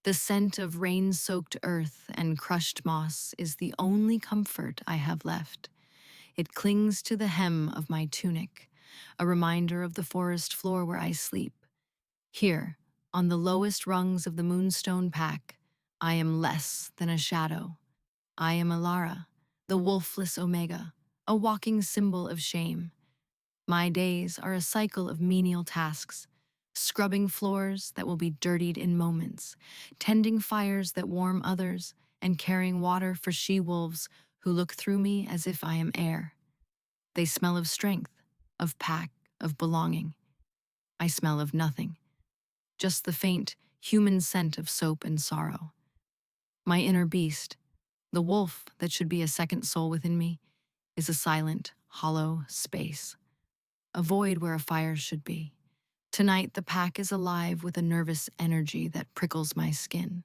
The scent of rain-soaked earth and crushed moss is the only comfort I have left. It clings to the hem of my tunic, a reminder of the forest floor where I sleep. Here, on the lowest rungs of the Moonstone Pack, I am less than a shadow. I am Alara, the wolfless Omega, a walking symbol of shame. My days are a cycle of menial tasks, scrubbing floors that will be dirtied in moments, tending fires that warm others, and carrying water for she-wolves who look through me as if I am air. They smell of strength, of pack, of belonging. I smell of nothing, just the faint, human scent of soap and sorrow. My inner beast, the wolf that should be a second soul within me, is a silent, hollow space, a void where a fire should be. Tonight, the pack is alive with a nervous energy that prickles my skin.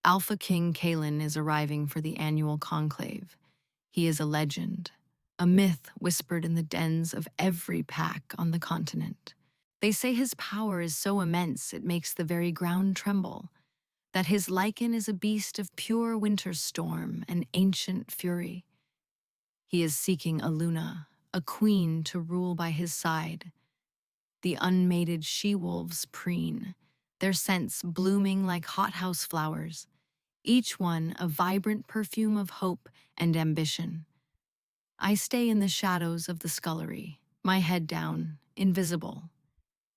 Alpha King Kalen is arriving for the annual conclave. He is a legend, a myth whispered in the dens of every pack on the continent. They say his power is so immense it makes the very ground tremble, that his lichen is a beast of pure winter storm and ancient fury. He is seeking a Luna, a queen to rule by his side. The unmated she-wolves preen, their scents blooming like hothouse flowers, each one a vibrant perfume of hope and ambition. I stay in the shadows of the scullery, my head down, invisible.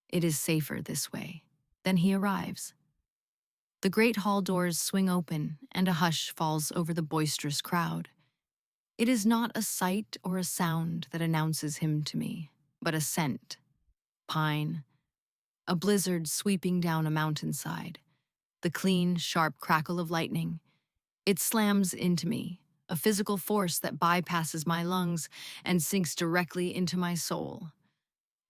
It is safer this way. Then he arrives. The great hall doors swing open, and a hush falls over the boisterous crowd. It is not a sight or a sound that announces him to me, but a scent. Pine, a blizzard sweeping down a mountainside, the clean, sharp crackle of lightning. It slams into me, a physical force that bypasses my lungs and sinks directly into my soul.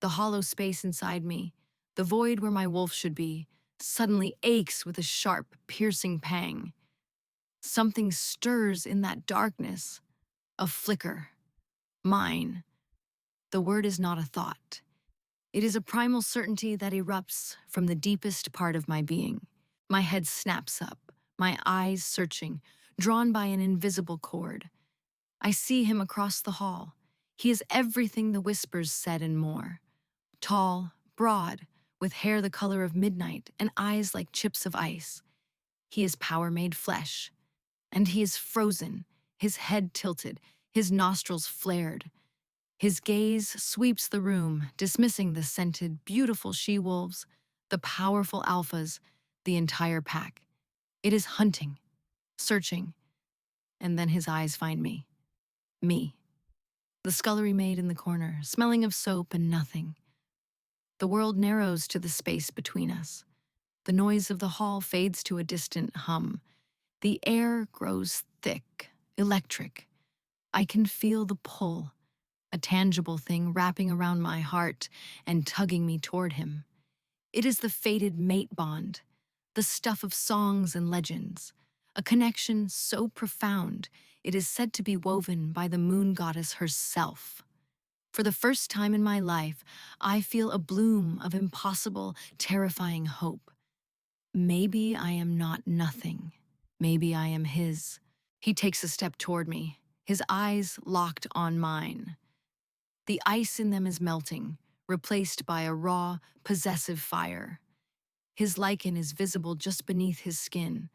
The hollow space inside me, the void where my wolf should be, suddenly aches with a sharp, piercing pang. Something stirs in that darkness, a flicker. Mine. The word is not a thought. It is a primal certainty that erupts from the deepest part of my being. My head snaps up, my eyes searching, drawn by an invisible cord. I see him across the hall. He is everything the whispers said and more. Tall, broad, with hair the color of midnight and eyes like chips of ice. He is power made flesh. And he is frozen, his head tilted, his nostrils flared. His gaze sweeps the room, dismissing the scented, beautiful she-wolves, the powerful alphas, the entire pack. It is hunting, searching, and then his eyes find me. Me. The scullery maid in the corner, smelling of soap and nothing. The world narrows to the space between us. The noise of the hall fades to a distant hum. The air grows thick, electric. I can feel the pull, a tangible thing wrapping around my heart and tugging me toward him. It is the fated mate bond, the stuff of songs and legends, a connection so profound it is said to be woven by the moon goddess herself. For the first time in my life, I feel a bloom of impossible, terrifying hope. Maybe I am not nothing. Maybe I am his. He takes a step toward me, his eyes locked on mine. The ice in them is melting, replaced by a raw, possessive fire. His lichen is visible just beneath his skin,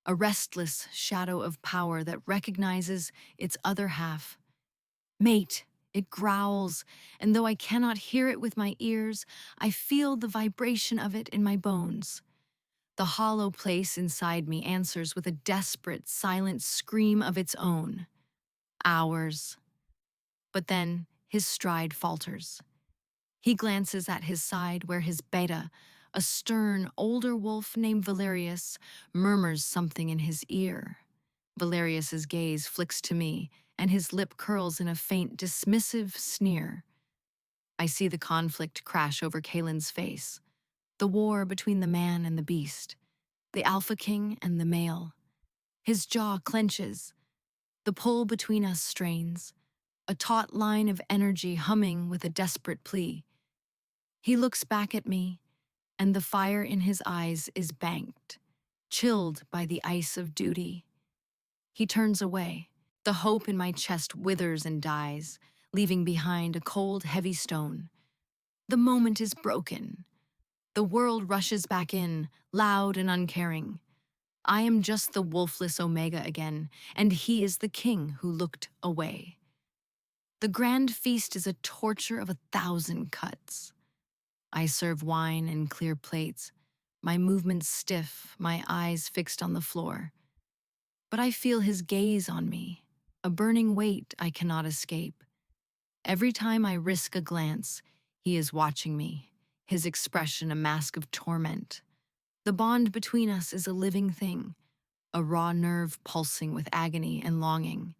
a restless shadow of power that recognizes its other half. Mate, it growls, and though I cannot hear it with my ears, I feel the vibration of it in my bones. The hollow place inside me answers with a desperate, silent scream of its own. Hours. But then, his stride falters. He glances at his side where his beta, a stern, older wolf named Valerius, murmurs something in his ear. Valerius's gaze flicks to me, and his lip curls in a faint, dismissive sneer. I see the conflict crash over Kalen's face, the war between the man and the beast, the alpha king and the male. His jaw clenches, the pull between us strains, a taut line of energy humming with a desperate plea. He looks back at me, and the fire in his eyes is banked. chilled by the ice of duty. He turns away. The hope in my chest withers and dies, leaving behind a cold, heavy stone. The moment is broken. The world rushes back in, loud and uncaring. I am just the wolfless Omega again, and he is the king who looked away. The grand feast is a torture of 1,000 cuts. I serve wine in clear plates, my movements stiff, my eyes fixed on the floor. But I feel his gaze on me, a burning weight I cannot escape. Every time I risk a glance, he is watching me, his expression a mask of torment. The bond between us is a living thing, a raw nerve pulsing with agony and longing.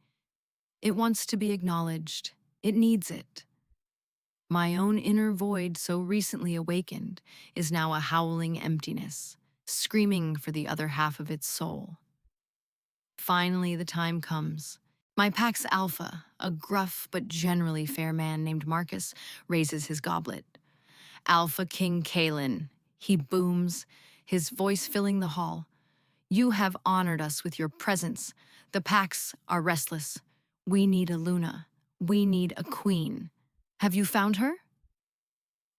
It wants to be acknowledged. It needs it. My own inner void, so recently awakened, is now a howling emptiness, screaming for the other half of its soul. Finally, the time comes. My Pax Alpha, a gruff but generally fair man named Marcus, raises his goblet. Alpha King Kalen, he booms, his voice filling the hall. You have honored us with your presence. The Pax are restless. We need a Luna. We need a queen. Have you found her?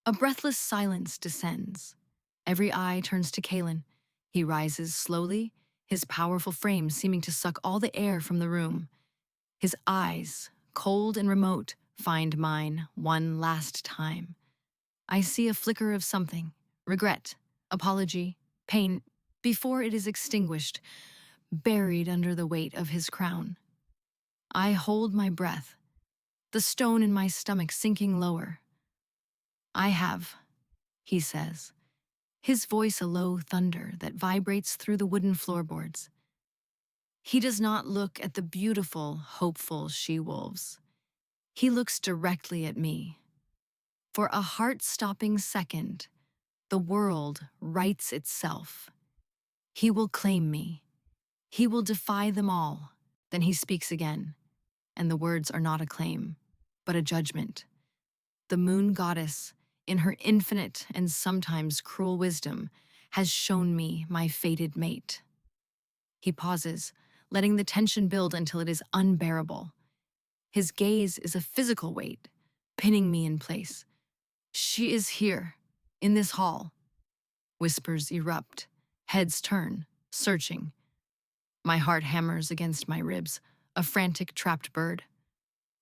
A breathless silence descends. Every eye turns to Kalen. He rises slowly, his powerful frame seeming to suck all the air from the room. His eyes, cold and remote, find mine one last time. I see a flicker of something, regret, apology, pain, before it is extinguished, buried under the weight of his crown. I hold my breath, the stone in my stomach sinking lower. I have, he says, his voice a low thunder that vibrates through the wooden floorboards. He does not look at the beautiful, hopeful she-wolves. He looks directly at me. For a heart-stopping second, the world rights itself. He will claim me. He will defy them all. Then he speaks again, and the words are not a claim, but a judgment. The moon goddess, in her infinite and sometimes cruel wisdom, has shown me my fated mate. He pauses, letting the tension build until it is unbearable. His gaze is a physical weight, pinning me in place. She is here, in this hall. Whispers erupt, heads turn, searching. My heart hammers against my ribs, a frantic trapped bird.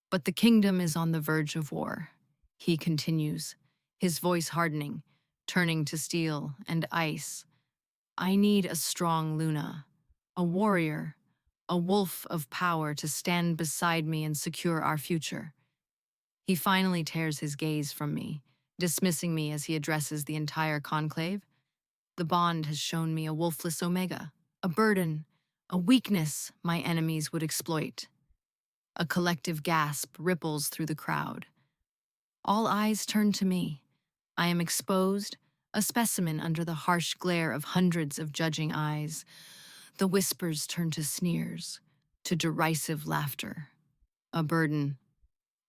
But the kingdom is on the verge of war, he continues, his voice hardening, turning to steel and ice. I need a strong Luna, a warrior, a wolf of power to stand beside me and secure our future. He finally tears his gaze from me, dismissing me as he addresses the entire conclave. The bond has shown me a wolfless Omega, a burden, a weakness my enemies would exploit. A collective gasp ripples through the crowd. All eyes turn to me. I am exposed, a specimen under the harsh glare of hundreds of judging eyes. The whispers turn to sneers, to derisive laughter. A burden,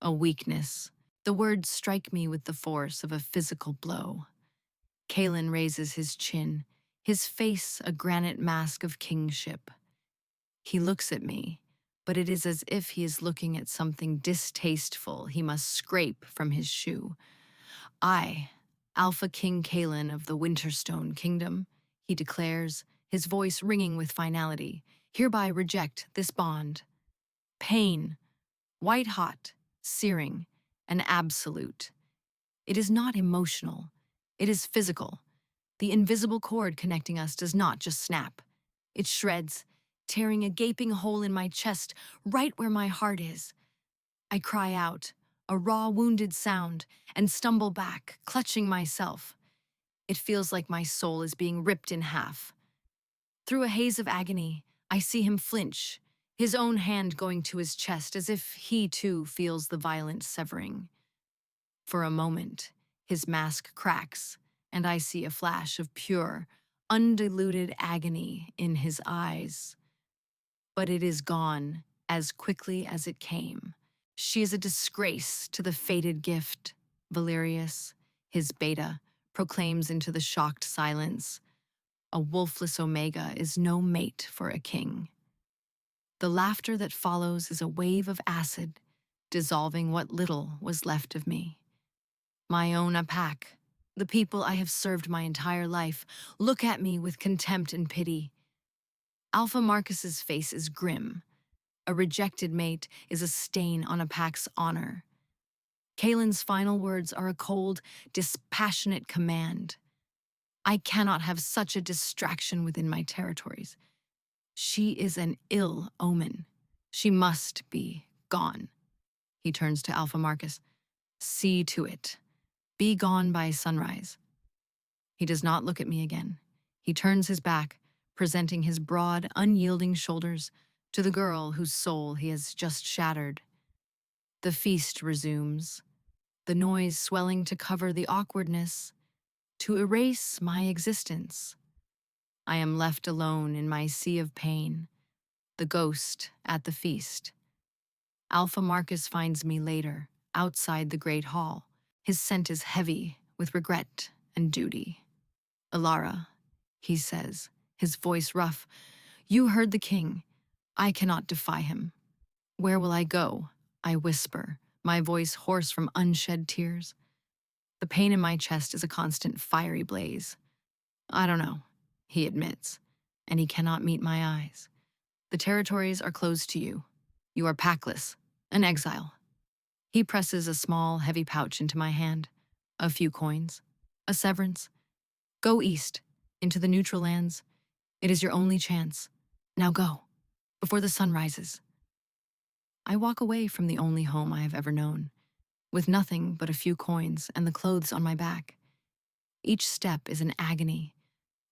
a weakness. The words strike me with the force of a physical blow. Kalen raises his chin, his face a granite mask of kingship. He looks at me, but it is as if he is looking at something distasteful he must scrape from his shoe. I, Alpha King Kalen of the Winterstone Kingdom, he declares, his voice ringing with finality, hereby reject this bond. Pain, white-hot, searing, and absolute. It is not emotional. It is physical. The invisible cord connecting us does not just snap. It shreds, tearing a gaping hole in my chest right where my heart is. I cry out, a raw, wounded sound, and stumble back, clutching myself. It feels like my soul is being ripped in half. Through a haze of agony, I see him flinch, his own hand going to his chest as if he too feels the violent severing. For a moment, his mask cracks, and I see a flash of pure, undiluted agony in his eyes. But it is gone as quickly as it came. She is a disgrace to the fated gift, Valerius, his beta, proclaims into the shocked silence. A wolfless omega is no mate for a king. The laughter that follows is a wave of acid, dissolving what little was left of me. My own Apak, the people I have served my entire life, look at me with contempt and pity. Alpha Marcus's face is grim. A rejected mate is a stain on Apak's honor. Kalen's final words are a cold, dispassionate command. I cannot have such a distraction within my territories. She is an ill omen. She must be gone. He turns to Alpha Marcus. See to it. Be gone by sunrise. He does not look at me again. He turns his back, presenting his broad, unyielding shoulders to the girl whose soul he has just shattered. The feast resumes, the noise swelling to cover the awkwardness, to erase my existence. I am left alone in my sea of pain, the ghost at the feast. Alpha Marcus finds me later, outside the great hall. His scent is heavy with regret and duty. Alara, he says, his voice rough, you heard the king. I cannot defy him. Where will I go? I whisper, my voice hoarse from unshed tears. The pain in my chest is a constant fiery blaze. I don't know, he admits, and he cannot meet my eyes. The territories are closed to you. You are packless, an exile. He presses a small, heavy pouch into my hand. A few coins. A severance. Go east, into the neutral lands. It is your only chance. Now go, before the sun rises. I walk away from the only home I have ever known, with nothing but a few coins and the clothes on my back. Each step is an agony.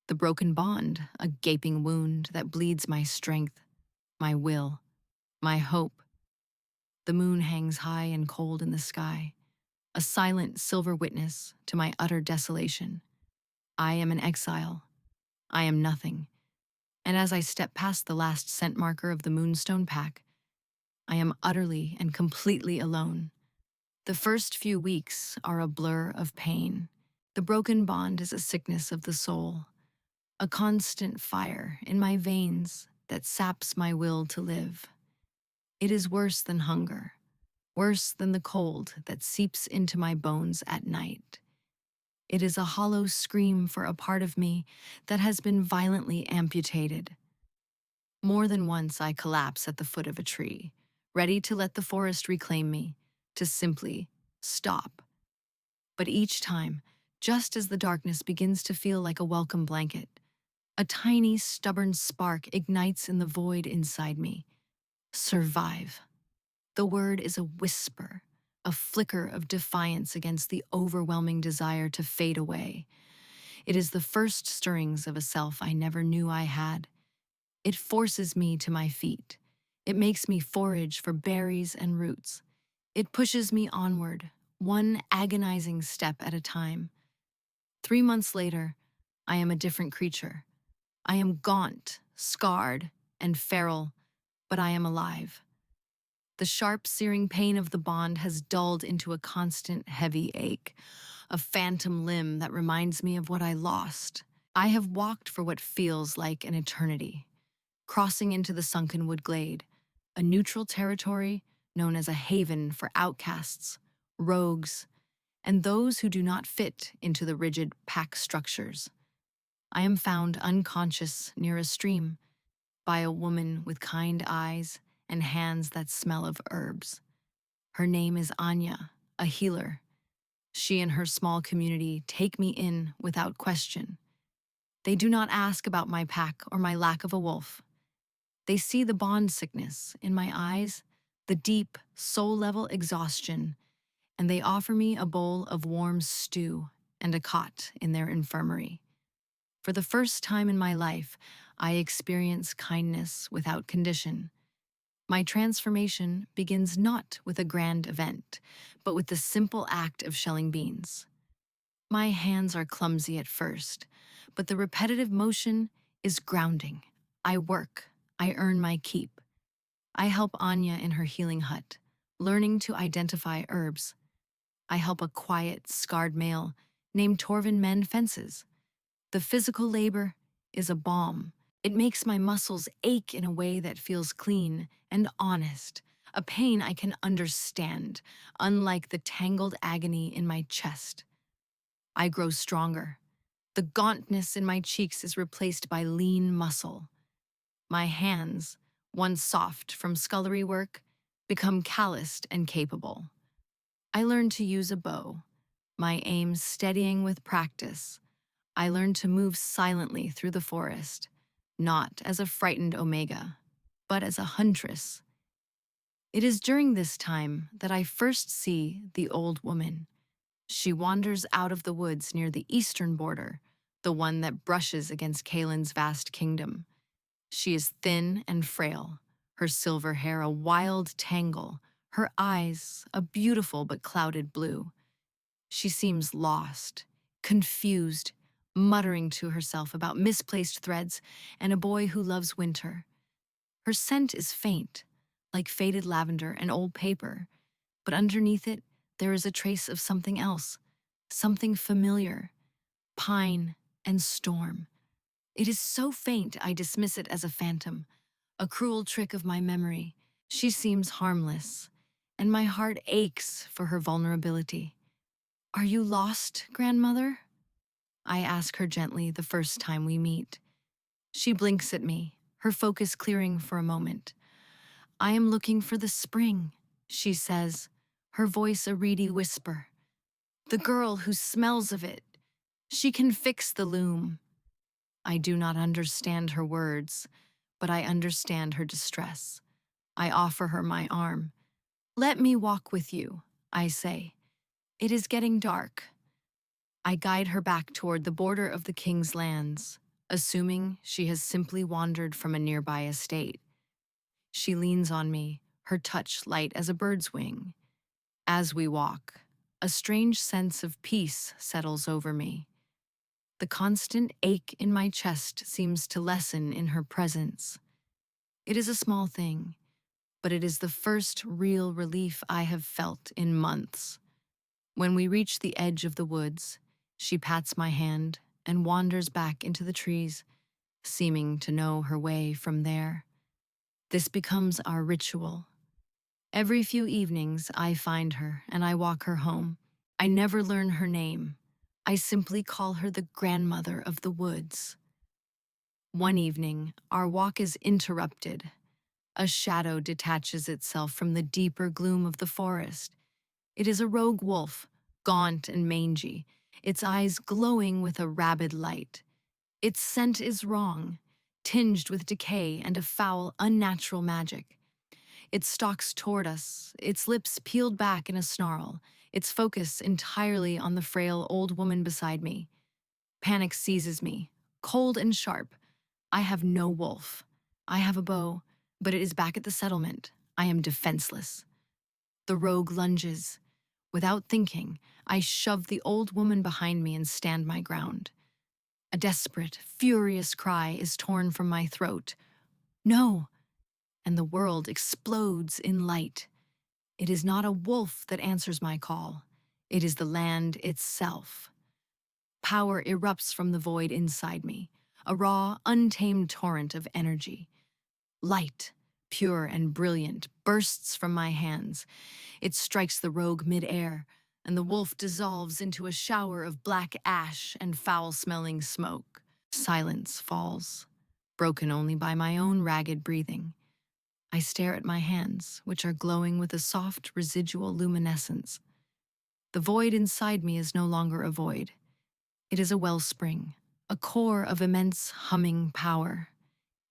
The broken bond, a gaping wound that bleeds my strength, my will, my hope. The moon hangs high and cold in the sky, a silent silver witness to my utter desolation. I am an exile. I am nothing. And as I step past the last scent marker of the Moonstone Pack, I am utterly and completely alone. The first few weeks are a blur of pain. The broken bond is a sickness of the soul, a constant fire in my veins that saps my will to live. It is worse than hunger, worse than the cold that seeps into my bones at night. It is a hollow scream for a part of me that has been violently amputated. More than once I collapse at the foot of a tree, ready to let the forest reclaim me, to simply stop. But each time, just as the darkness begins to feel like a welcome blanket, a tiny, stubborn spark ignites in the void inside me. Survive. The word is a whisper, a flicker of defiance against the overwhelming desire to fade away. It is the first stirrings of a self I never knew I had. It forces me to my feet. It makes me forage for berries and roots. It pushes me onward, one agonizing step at a time. 3 months later, I am a different creature. I am gaunt, scarred, and feral, but I am alive. The sharp, searing pain of the bond has dulled into a constant, heavy ache, a phantom limb that reminds me of what I lost. I have walked for what feels like an eternity, crossing into the Sunkenwood Glade, a neutral territory known as a haven for outcasts, rogues, and those who do not fit into the rigid pack structures. I am found unconscious near a stream by a woman with kind eyes and hands that smell of herbs. Her name is Anya, a healer. She and her small community take me in without question. They do not ask about my pack or my lack of a wolf. They see the bond sickness in my eyes, the deep, soul-level exhaustion, and they offer me a bowl of warm stew and a cot in their infirmary. For the first time in my life, I experience kindness without condition. My transformation begins not with a grand event, but with the simple act of shelling beans. My hands are clumsy at first, but the repetitive motion is grounding. I work, I earn my keep. I help Anya in her healing hut, learning to identify herbs. I help a quiet, scarred male named Torvin mend fences. The physical labor is a balm. It makes my muscles ache in a way that feels clean and honest, a pain I can understand, unlike the tangled agony in my chest. I grow stronger. The gauntness in my cheeks is replaced by lean muscle. My hands, once soft from scullery work, become calloused and capable. I learn to use a bow, my aim steadying with practice. I learn to move silently through the forest, not as a frightened Omega, but as a huntress. It is during this time that I first see the old woman. She wanders out of the woods near the eastern border, the one that brushes against Kalen's vast kingdom. She is thin and frail, her silver hair a wild tangle, her eyes a beautiful but clouded blue. She seems lost, confused, muttering to herself about misplaced threads and a boy who loves winter. Her scent is faint, like faded lavender and old paper, but underneath it, there is a trace of something else, something familiar, pine and storm. It is so faint I dismiss it as a phantom, a cruel trick of my memory. She seems harmless, and my heart aches for her vulnerability. Are you lost, grandmother? I ask her gently the first time we meet. She blinks at me, her focus clearing for a moment. I am looking for the spring, she says, her voice a reedy whisper. The girl who smells of it. She can fix the loom. I do not understand her words, but I understand her distress. I offer her my arm. Let me walk with you, I say. It is getting dark. I guide her back toward the border of the king's lands, assuming she has simply wandered from a nearby estate. She leans on me, her touch light as a bird's wing. As we walk, a strange sense of peace settles over me. The constant ache in my chest seems to lessen in her presence. It is a small thing, but it is the first real relief I have felt in months. When we reach the edge of the woods, she pats my hand and wanders back into the trees, seeming to know her way from there. This becomes our ritual. Every few evenings, I find her and I walk her home. I never learn her name. I simply call her the grandmother of the woods. One evening, our walk is interrupted. A shadow detaches itself from the deeper gloom of the forest. It is a rogue wolf, gaunt and mangy, its eyes glowing with a rabid light. Its scent is wrong, tinged with decay and a foul, unnatural magic. It stalks toward us, its lips peeled back in a snarl, its focus entirely on the frail old woman beside me. Panic seizes me, cold and sharp. I have no wolf. I have a bow, but it is back at the settlement. I am defenseless. The rogue lunges. Without thinking, I shove the old woman behind me and stand my ground. A desperate, furious cry is torn from my throat. No! And the world explodes in light. It is not a wolf that answers my call. It is the land itself. Power erupts from the void inside me, a raw, untamed torrent of energy. Light, pure and brilliant, bursts from my hands. It strikes the rogue mid-air, and the wolf dissolves into a shower of black ash and foul-smelling smoke. Silence falls, broken only by my own ragged breathing. I stare at my hands, which are glowing with a soft, residual luminescence. The void inside me is no longer a void. It is a wellspring, a core of immense humming power.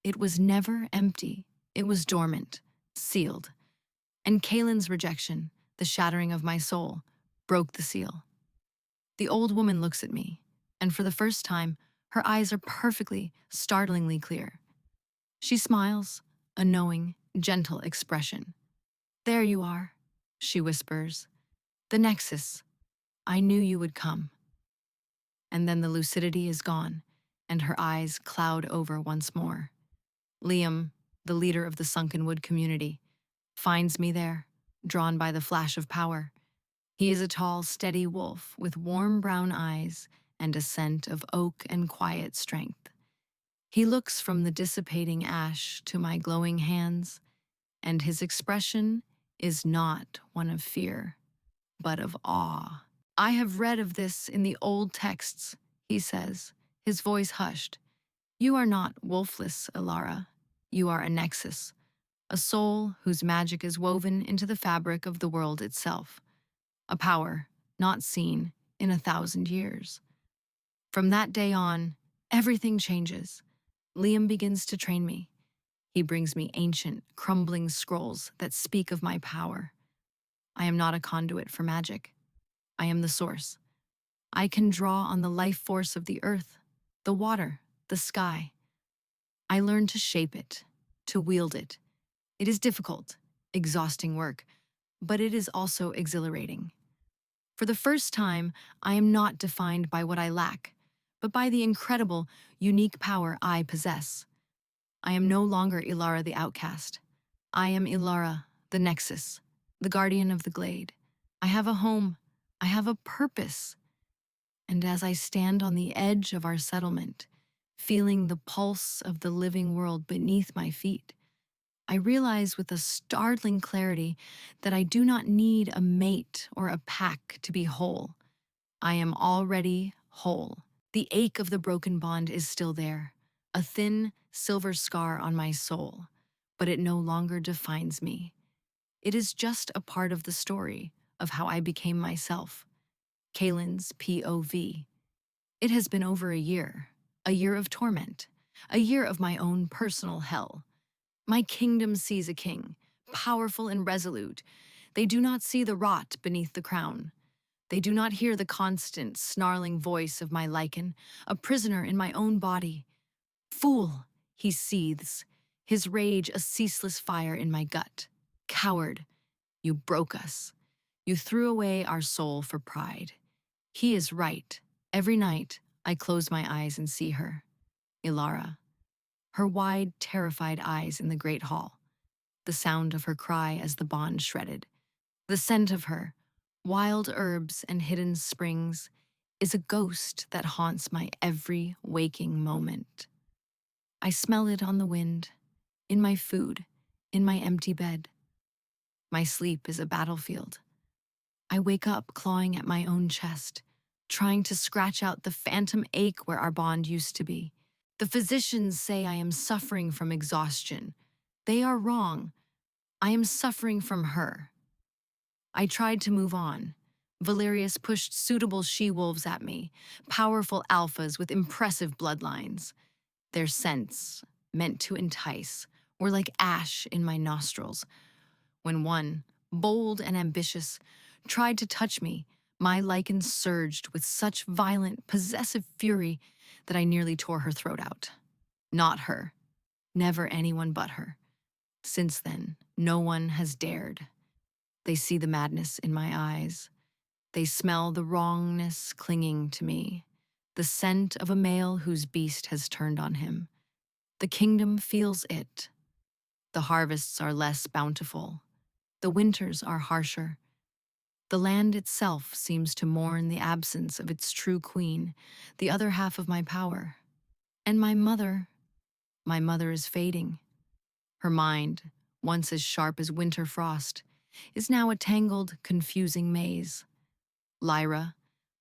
It was never empty. It was dormant, sealed. And Kalen's rejection, the shattering of my soul, broke the seal. The old woman looks at me, and for the first time, her eyes are perfectly, startlingly clear. She smiles, a knowing, gentle expression. There you are, she whispers. The Nexus. I knew you would come. And then the lucidity is gone, and her eyes cloud over once more. Liam, the leader of the Sunkenwood community, finds me there, drawn by the flash of power. He is a tall, steady wolf with warm brown eyes and a scent of oak and quiet strength. He looks from the dissipating ash to my glowing hands, and his expression is not one of fear, but of awe. I have read of this in the old texts, he says, his voice hushed. You are not wolfless, Ilara. You are a nexus, a soul whose magic is woven into the fabric of the world itself, a power not seen in 1,000 years. From that day on, everything changes. Liam begins to train me. He brings me ancient, crumbling scrolls that speak of my power. I am not a conduit for magic. I am the source. I can draw on the life force of the earth, the water, the sky. I learn to shape it, to wield it. It is difficult, exhausting work, but it is also exhilarating. For the first time, I am not defined by what I lack, but by the incredible, unique power I possess. I am no longer Ilara the outcast. I am Ilara, the Nexus, the guardian of the glade. I have a home. I have a purpose. And as I stand on the edge of our settlement, feeling the pulse of the living world beneath my feet, I realize with a startling clarity that I do not need a mate or a pack to be whole. I am already whole. The ache of the broken bond is still there, a thin, silver scar on my soul, but it no longer defines me. It is just a part of the story of how I became myself. Kaylin's POV. It has been over a year of torment, a year of my own personal hell. My kingdom sees a king, powerful and resolute. They do not see the rot beneath the crown. They do not hear the constant, snarling voice of my lichen, a prisoner in my own body. Fool, he seethes, his rage a ceaseless fire in my gut. Coward, you broke us. You threw away our soul for pride. He is right. Every night, I close my eyes and see her. Ilara. Her wide, terrified eyes in the great hall. The sound of her cry as the bond shredded. The scent of her, wild herbs and hidden springs, is a ghost that haunts my every waking moment. I smell it on the wind, in my food, in my empty bed. My sleep is a battlefield. I wake up clawing at my own chest, trying to scratch out the phantom ache where our bond used to be. The physicians say I am suffering from exhaustion. They are wrong. I am suffering from her. I tried to move on. Valerius pushed suitable she-wolves at me, powerful alphas with impressive bloodlines. Their scents, meant to entice, were like ash in my nostrils. When one, bold and ambitious, tried to touch me, my lichen surged with such violent, possessive fury that I nearly tore her throat out. Not her. Never anyone but her. Since then, no one has dared. They see the madness in my eyes. They smell the wrongness clinging to me, the scent of a male whose beast has turned on him. The kingdom feels it. The harvests are less bountiful. The winters are harsher. The land itself seems to mourn the absence of its true queen, the other half of my power. And my mother is fading. Her mind, once as sharp as winter frost, is now a tangled, confusing maze. Lyra,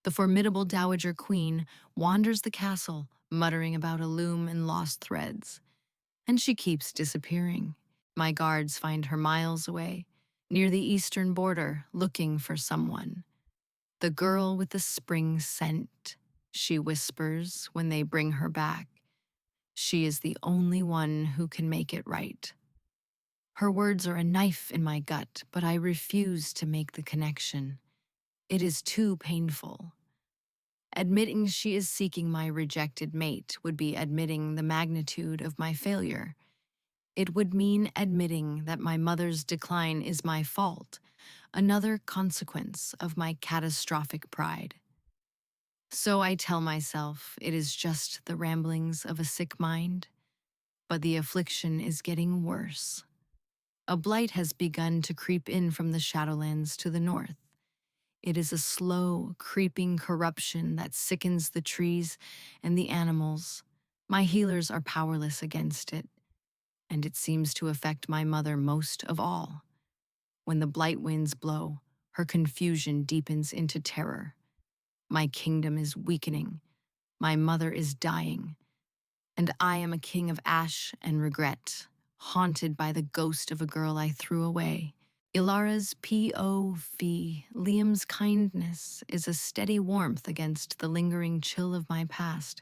the formidable dowager queen, wanders the castle, muttering about a loom and lost threads. And she keeps disappearing. My guards find her miles away, near the eastern border, looking for someone. The girl with the spring scent, she whispers when they bring her back. She is the only one who can make it right. Her words are a knife in my gut, but I refuse to make the connection. It is too painful. Admitting she is seeking my rejected mate would be admitting the magnitude of my failure. It would mean admitting that my mother's decline is my fault, another consequence of my catastrophic pride. So I tell myself it is just the ramblings of a sick mind, but the affliction is getting worse. A blight has begun to creep in from the Shadowlands to the north. It is a slow, creeping corruption that sickens the trees and the animals. My healers are powerless against it, and it seems to affect my mother most of all. When the blight winds blow, her confusion deepens into terror. My kingdom is weakening, my mother is dying, and I am a king of ash and regret, haunted by the ghost of a girl I threw away. Ilara's POV, Liam's kindness, is a steady warmth against the lingering chill of my past.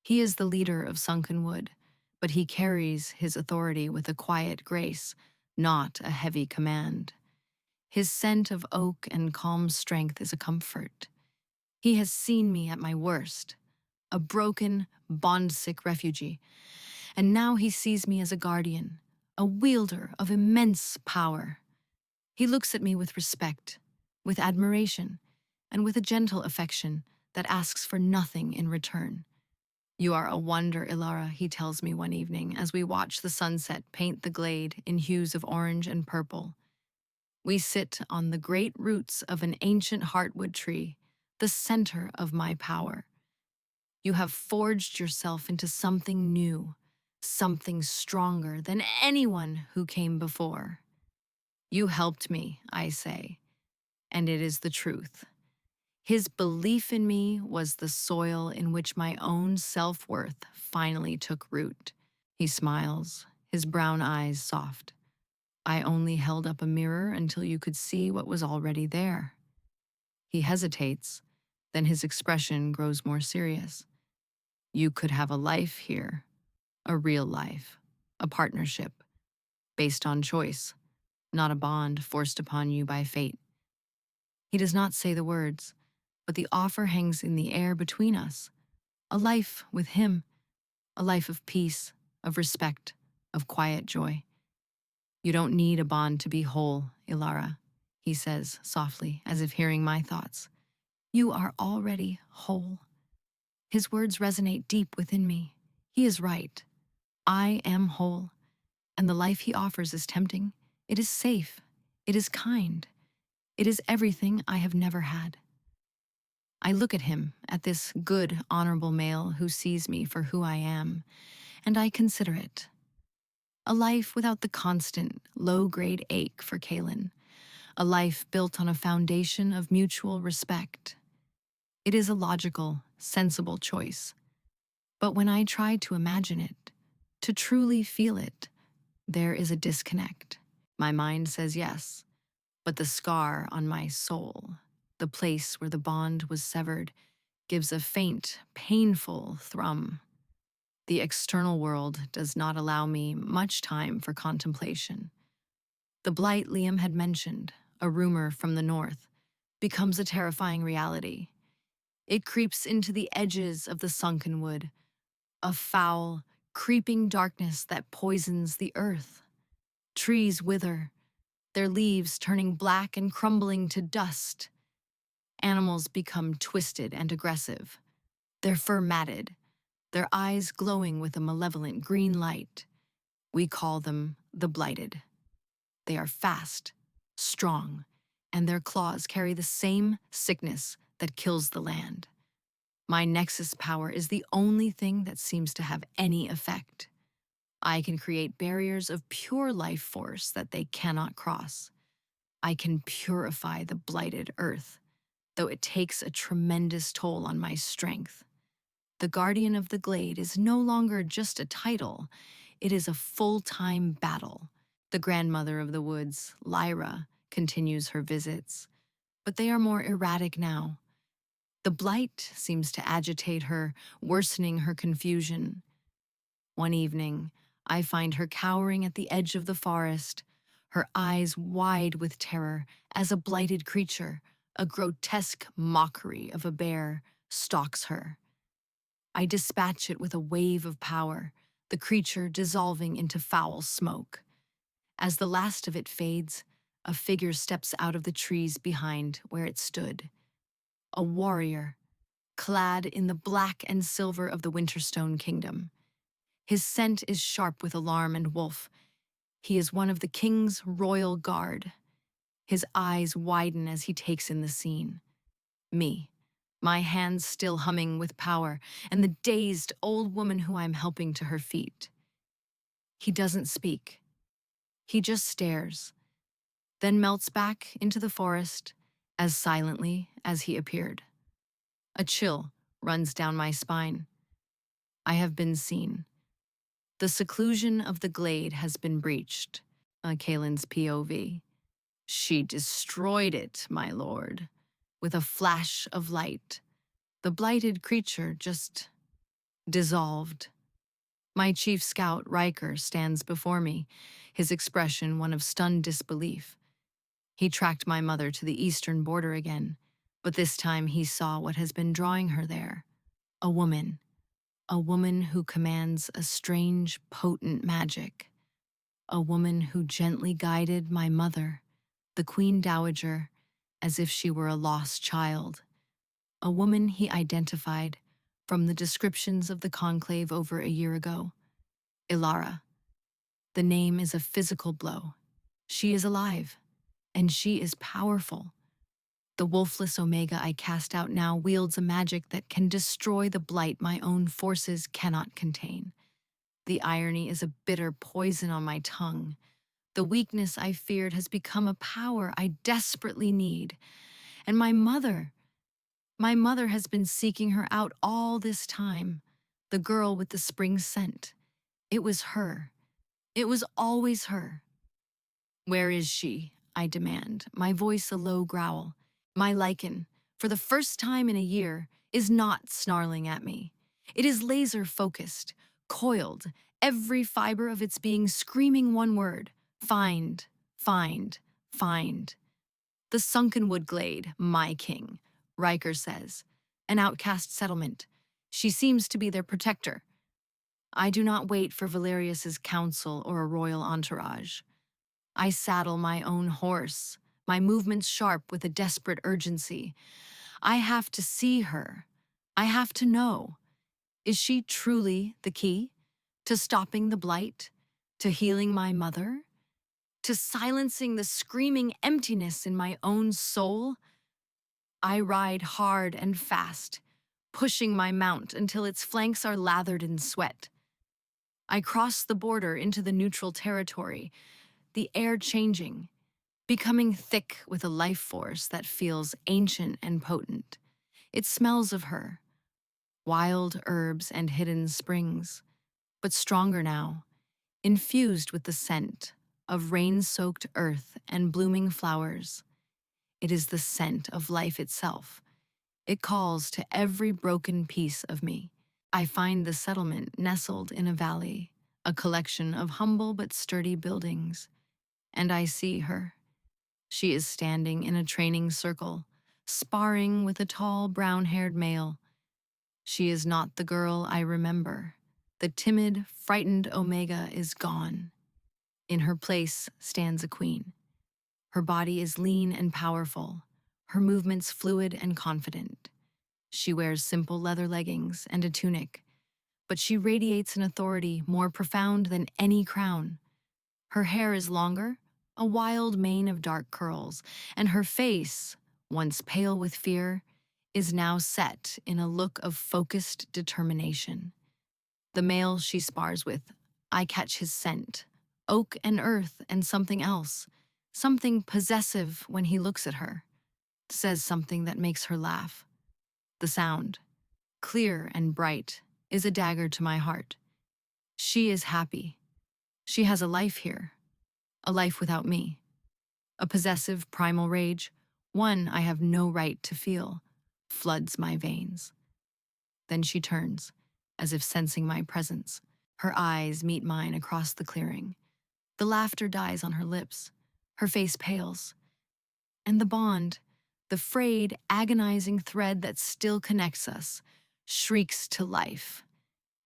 He is the leader of Sunken Wood, but he carries his authority with a quiet grace, not a heavy command. His scent of oak and calm strength is a comfort. He has seen me at my worst, a broken, bond-sick refugee, and now he sees me as a guardian, a wielder of immense power. He looks at me with respect, with admiration, and with a gentle affection that asks for nothing in return. You are a wonder, Ilara, he tells me one evening as we watch the sunset paint the glade in hues of orange and purple. We sit on the great roots of an ancient heartwood tree, the center of my power. You have forged yourself into something new, something stronger than anyone who came before. You helped me, I say, and it is the truth. His belief in me was the soil in which my own self-worth finally took root. He smiles, his brown eyes soft. I only held up a mirror until you could see what was already there. He hesitates, then his expression grows more serious. You could have a life here, a real life, a partnership, based on choice, not a bond forced upon you by fate. He does not say the words, but the offer hangs in the air between us. A life with him, a life of peace, of respect, of quiet joy. You don't need a bond to be whole, Ilara, he says softly, as if hearing my thoughts. You are already whole. His words resonate deep within me. He is right. I am whole, and the life he offers is tempting. It is safe. It is kind. It is everything I have never had. I look at him, at this good, honorable male who sees me for who I am, and I consider it. A life without the constant, low-grade ache for Kaelin. A life built on a foundation of mutual respect. It is a logical, sensible choice. But when I try to imagine it, to truly feel it, there is a disconnect. My mind says yes, but the scar on my soul, the place where the bond was severed, gives a faint, painful thrum. The external world does not allow me much time for contemplation. The blight Liam had mentioned, a rumor from the north, becomes a terrifying reality. It creeps into the edges of the sunken wood, a foul, creeping darkness that poisons the earth. Trees wither, their leaves turning black and crumbling to dust. Animals become twisted and aggressive, their fur matted, their eyes glowing with a malevolent green light. We call them the blighted. They are fast, strong, and their claws carry the same sickness that kills the land. My Nexus power is the only thing that seems to have any effect. I can create barriers of pure life force that they cannot cross. I can purify the blighted earth, though it takes a tremendous toll on my strength. The Guardian of the Glade is no longer just a title, it is a full-time battle. The grandmother of the woods, Lyra, continues her visits, but they are more erratic now. The blight seems to agitate her, worsening her confusion. One evening, I find her cowering at the edge of the forest, her eyes wide with terror as a blighted creature, a grotesque mockery of a bear, stalks her. I dispatch it with a wave of power, the creature dissolving into foul smoke. As the last of it fades, a figure steps out of the trees behind where it stood. A warrior, clad in the black and silver of the Winterstone Kingdom. His scent is sharp with alarm and wolf. He is one of the king's royal guard. His eyes widen as he takes in the scene. Me, my hands still humming with power, and the dazed old woman who I'm helping to her feet. He doesn't speak. He just stares, then melts back into the forest as silently as he appeared. A chill runs down my spine. I have been seen. The seclusion of the glade has been breached. Kaelin's POV. She destroyed it, my lord. With a flash of light, the blighted creature just dissolved. My chief scout, Riker, stands before me, his expression one of stunned disbelief. He tracked my mother to the eastern border again, but this time he saw what has been drawing her there. A woman. A woman who commands a strange, potent magic. A woman who gently guided my mother, the Queen Dowager, as if she were a lost child. A woman he identified from the descriptions of the conclave over a year ago. Ilara. The name is a physical blow. She is alive, and she is powerful. The wolfless Omega I cast out now wields a magic that can destroy the blight my own forces cannot contain. The irony is a bitter poison on my tongue. The weakness I feared has become a power I desperately need. And my mother has been seeking her out all this time. The girl with the spring scent. It was her. It was always her. Where is she? I demand, my voice a low growl. My lichen, for the first time in a year, is not snarling at me. It is laser-focused, coiled, every fiber of its being screaming one word: find, find, find. The Sunkenwood Glade, my king, Riker says. An outcast settlement. She seems to be their protector. I do not wait for Valerius's council or a royal entourage. I saddle my own horse, my movements sharp with a desperate urgency. I have to see her. I have to know. Is she truly the key to stopping the blight, to healing my mother, to silencing the screaming emptiness in my own soul? I ride hard and fast, pushing my mount until its flanks are lathered in sweat. I cross the border into the neutral territory, the air changing, becoming thick with a life force that feels ancient and potent. It smells of her, wild herbs and hidden springs, but stronger now, infused with the scent of rain-soaked earth and blooming flowers. It is the scent of life itself. It calls to every broken piece of me. I find the settlement nestled in a valley, a collection of humble but sturdy buildings, and I see her. She is standing in a training circle, sparring with a tall, brown-haired male. She is not the girl I remember. The timid, frightened Omega is gone. In her place stands a queen. Her body is lean and powerful, her movements fluid and confident. She wears simple leather leggings and a tunic, but she radiates an authority more profound than any crown. Her hair is longer, a wild mane of dark curls, and her face, once pale with fear, is now set in a look of focused determination. The male she spars with, I catch his scent, oak and earth and something else, something possessive when he looks at her, says something that makes her laugh. The sound, clear and bright, is a dagger to my heart. She is happy. She has a life here, a life without me. A possessive primal rage, one I have no right to feel, floods my veins. Then she turns, as if sensing my presence. Her eyes meet mine across the clearing. The laughter dies on her lips. Her face pales. And the bond, the frayed, agonizing thread that still connects us, shrieks to life.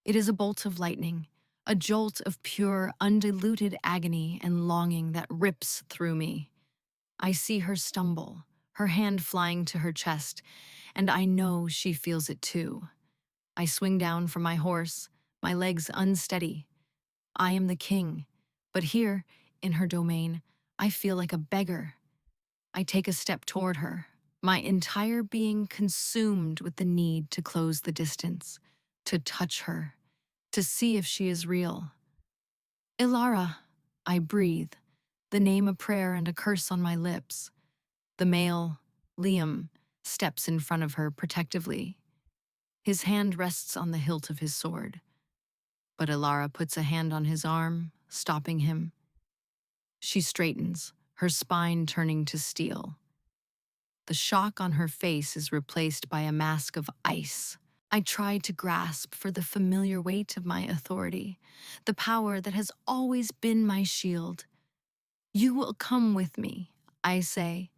It is a bolt of lightning, a jolt of pure, undiluted agony and longing that rips through me. I see her stumble, her hand flying to her chest, and I know she feels it too. I swing down from my horse, my legs unsteady. I am the king, but here, in her domain, I feel like a beggar. I take a step toward her, my entire being consumed with the need to close the distance, to touch her, to see if she is real. Ilara, I breathe, the name a prayer and a curse on my lips. The male, Liam, steps in front of her protectively. His hand rests on the hilt of his sword, but Ilara puts a hand on his arm, stopping him. She straightens, her spine turning to steel. The shock on her face is replaced by a mask of ice. I try to grasp for the familiar weight of my authority, the power that has always been my shield. You will come with me, I say,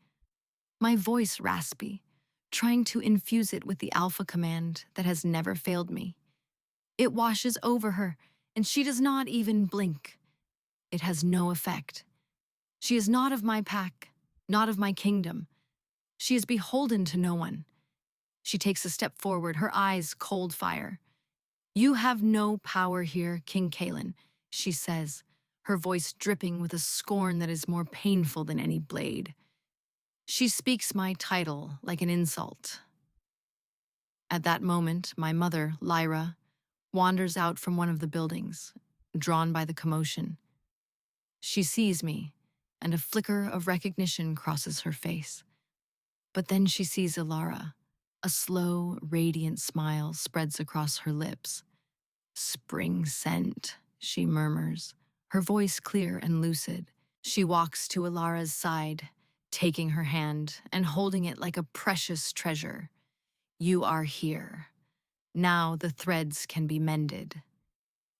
my voice raspy, trying to infuse it with the alpha command that has never failed me. It washes over her, and she does not even blink. It has no effect. She is not of my pack, not of my kingdom. She is beholden to no one. She takes a step forward, her eyes cold fire. You have no power here, King Kalen, she says, her voice dripping with a scorn that is more painful than any blade. She speaks my title like an insult. At that moment, my mother, Lyra, wanders out from one of the buildings, drawn by the commotion. She sees me, and a flicker of recognition crosses her face. But then she sees Ilara. A slow, radiant smile spreads across her lips. Spring scent, she murmurs, her voice clear and lucid. She walks to Ilara's side, taking her hand and holding it like a precious treasure. You are here. Now the threads can be mended.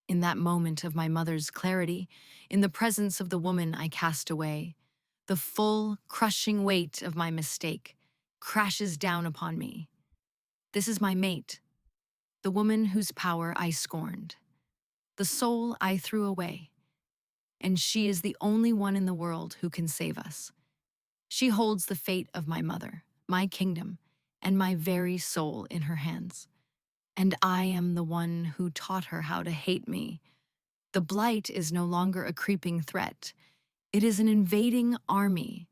In that moment of my mother's clarity, in the presence of the woman I cast away, the full, crushing weight of my mistake crashes down upon me. This is my mate, the woman whose power I scorned, the soul I threw away, and she is the only one in the world who can save us. She holds the fate of my mother, my kingdom, and my very soul in her hands. And I am the one who taught her how to hate me. The blight is no longer a creeping threat. It is an invading army.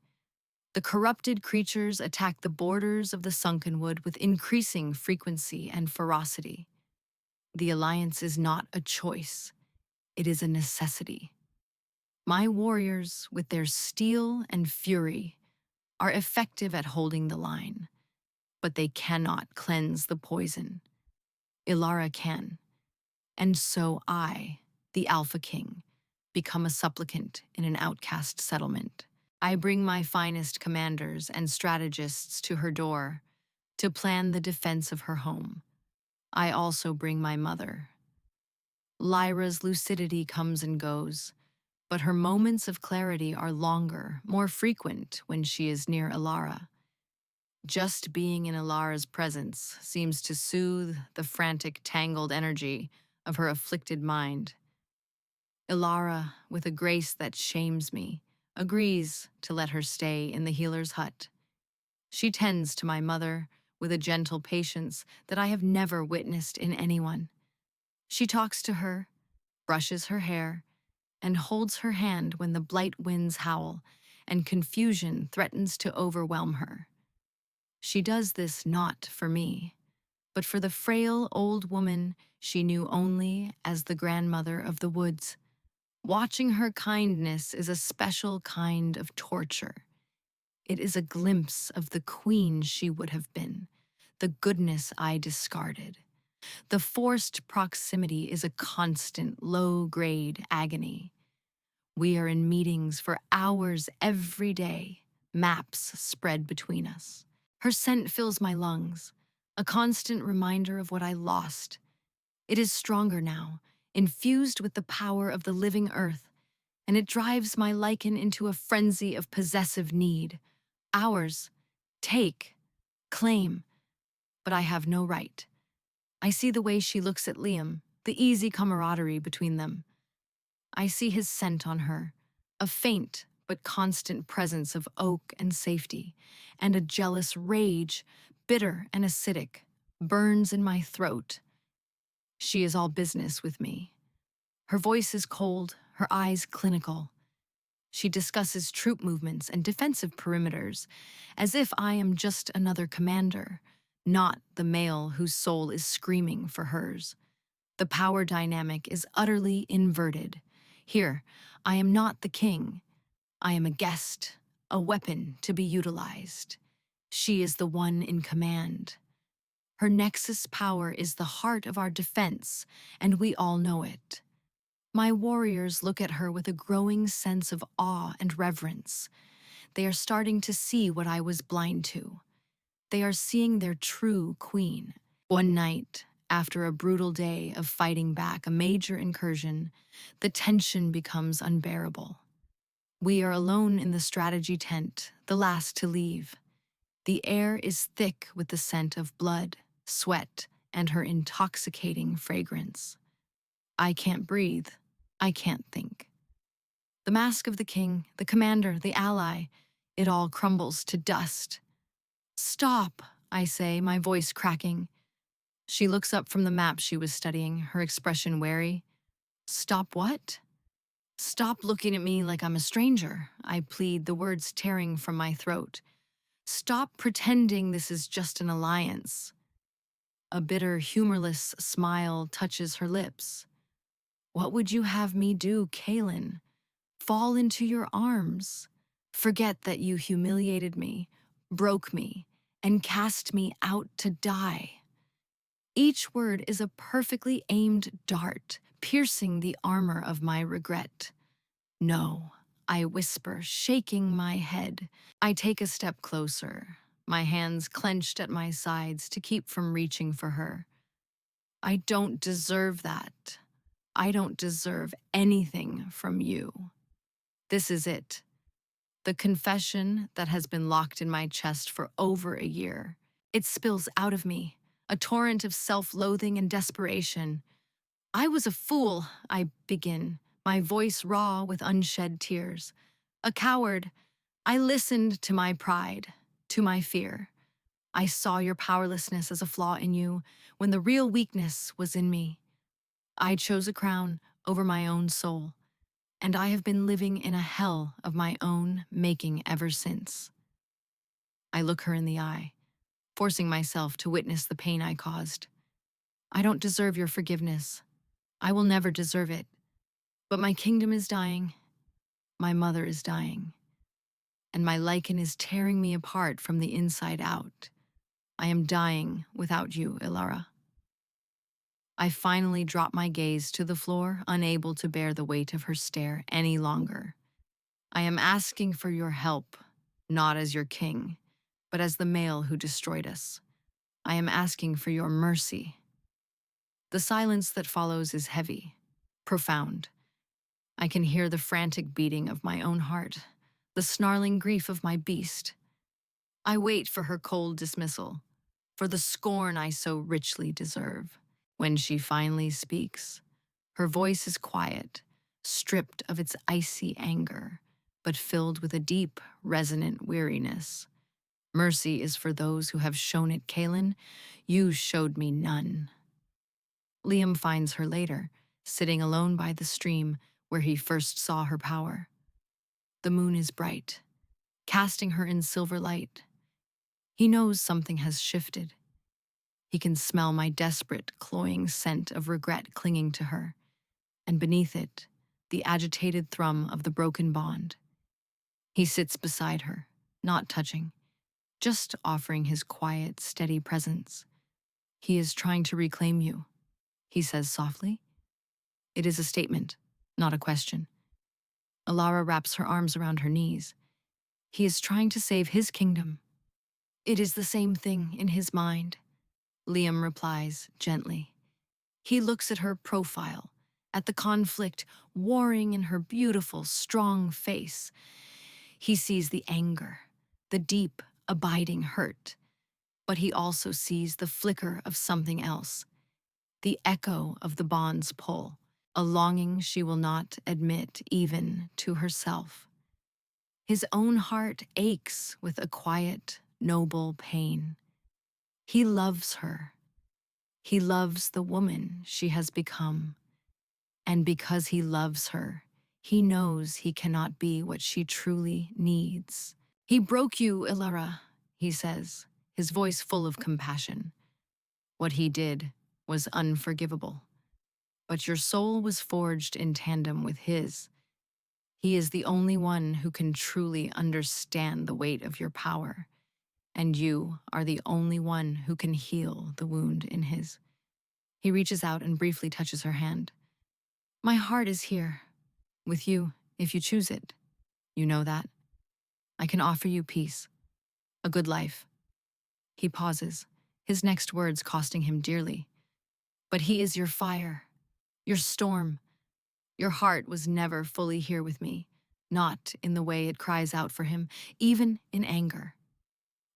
The corrupted creatures attack the borders of the Sunkenwood with increasing frequency and ferocity. The alliance is not a choice. It is a necessity. My warriors, with their steel and fury, are effective at holding the line, but they cannot cleanse the poison. Ilara can, and so I, the Alpha King, become a supplicant in an outcast settlement. I bring my finest commanders and strategists to her door to plan the defense of her home. I also bring my mother. Lyra's lucidity comes and goes, but her moments of clarity are longer, more frequent when she is near Ilara. Just being in Ilara's presence seems to soothe the frantic, tangled energy of her afflicted mind. Ilara, with a grace that shames me, agrees to let her stay in the healer's hut. She tends to my mother with a gentle patience that I have never witnessed in anyone. She talks to her, brushes her hair, and holds her hand when the blight winds howl and confusion threatens to overwhelm her. She does this not for me, but for the frail old woman she knew only as the grandmother of the woods. Watching her kindness is a special kind of torture. It is a glimpse of the queen she would have been, the goodness I discarded. The forced proximity is a constant, low-grade agony. We are in meetings for hours every day, maps spread between us. Her scent fills my lungs, a constant reminder of what I lost. It is stronger now, infused with the power of the living earth, and it drives my lichen into a frenzy of possessive need. Ours, take, claim, but I have no right. I see the way she looks at Liam, the easy camaraderie between them. I see his scent on her, a faint but constant presence of oak and safety, and a jealous rage, bitter and acidic, burns in my throat. She is all business with me. Her voice is cold, her eyes clinical. She discusses troop movements and defensive perimeters, as if I am just another commander, not the male whose soul is screaming for hers. The power dynamic is utterly inverted. Here, I am not the king. I am a guest, a weapon to be utilized. She is the one in command. Her nexus power is the heart of our defense, and we all know it. My warriors look at her with a growing sense of awe and reverence. They are starting to see what I was blind to. They are seeing their true queen. One night, after a brutal day of fighting back a major incursion, the tension becomes unbearable. We are alone in the strategy tent, the last to leave. The air is thick with the scent of blood, sweat, and her intoxicating fragrance. I can't breathe. I can't think. The mask of the king, the commander, the ally, it all crumbles to dust. Stop, I say, my voice cracking. She looks up from the map she was studying, her expression wary. Stop what? Stop looking at me like I'm a stranger, I plead, the words tearing from my throat. Stop pretending this is just an alliance. A bitter, humorless smile touches her lips. What would you have me do, Kaelin? Fall into your arms. Forget that you humiliated me, broke me, and cast me out to die. Each word is a perfectly aimed dart, piercing the armor of my regret. No, I whisper, shaking my head. I take a step closer, my hands clenched at my sides to keep from reaching for her. I don't deserve that. I don't deserve anything from you. This is it. The confession that has been locked in my chest for over a year. It spills out of me, a torrent of self-loathing and desperation. I was a fool, I begin, my voice raw with unshed tears. A coward. I listened to my pride, to my fear. I saw your powerlessness as a flaw in you when the real weakness was in me. I chose a crown over my own soul, and I have been living in a hell of my own making ever since. I look her in the eye, forcing myself to witness the pain I caused. I don't deserve your forgiveness. I will never deserve it. But my kingdom is dying. My mother is dying. And my lichen is tearing me apart from the inside out. I am dying without you, Ilara. I finally drop my gaze to the floor, unable to bear the weight of her stare any longer. I am asking for your help, not as your king, but as the male who destroyed us. I am asking for your mercy. The silence that follows is heavy, profound. I can hear the frantic beating of my own heart, the snarling grief of my beast. I wait for her cold dismissal, for the scorn I so richly deserve. When she finally speaks, her voice is quiet, stripped of its icy anger, but filled with a deep, resonant weariness. Mercy is for those who have shown it, Kaelin. You showed me none. Liam finds her later, sitting alone by the stream where he first saw her power. The moon is bright, casting her in silver light. He knows something has shifted. He can smell my desperate, cloying scent of regret clinging to her, and beneath it, the agitated thrum of the broken bond. He sits beside her, not touching, just offering his quiet, steady presence. He is trying to reclaim you, he says softly. It is a statement, not a question. Ilara wraps her arms around her knees. He is trying to save his kingdom. It is the same thing in his mind. Liam replies gently. He looks at her profile, at the conflict warring in her beautiful, strong face. He sees the anger, the deep, abiding hurt, but he also sees the flicker of something else, the echo of the bond's pull, a longing she will not admit even to herself. His own heart aches with a quiet, noble pain. He loves her. He loves the woman she has become. And because he loves her, He knows he cannot be what she truly needs. He broke you, Ilara, he says, his voice full of compassion. What he did was unforgivable. But your soul was forged in tandem with his. He is the only one who can truly understand the weight of your power, and you are the only one who can heal the wound in his. He reaches out and briefly touches her hand. My heart is here, with you, if you choose it. You know that. I can offer you peace, a good life. He pauses, his next words costing him dearly. But he is your fire, your storm. Your heart was never fully here with me, not in the way it cries out for him, even in anger.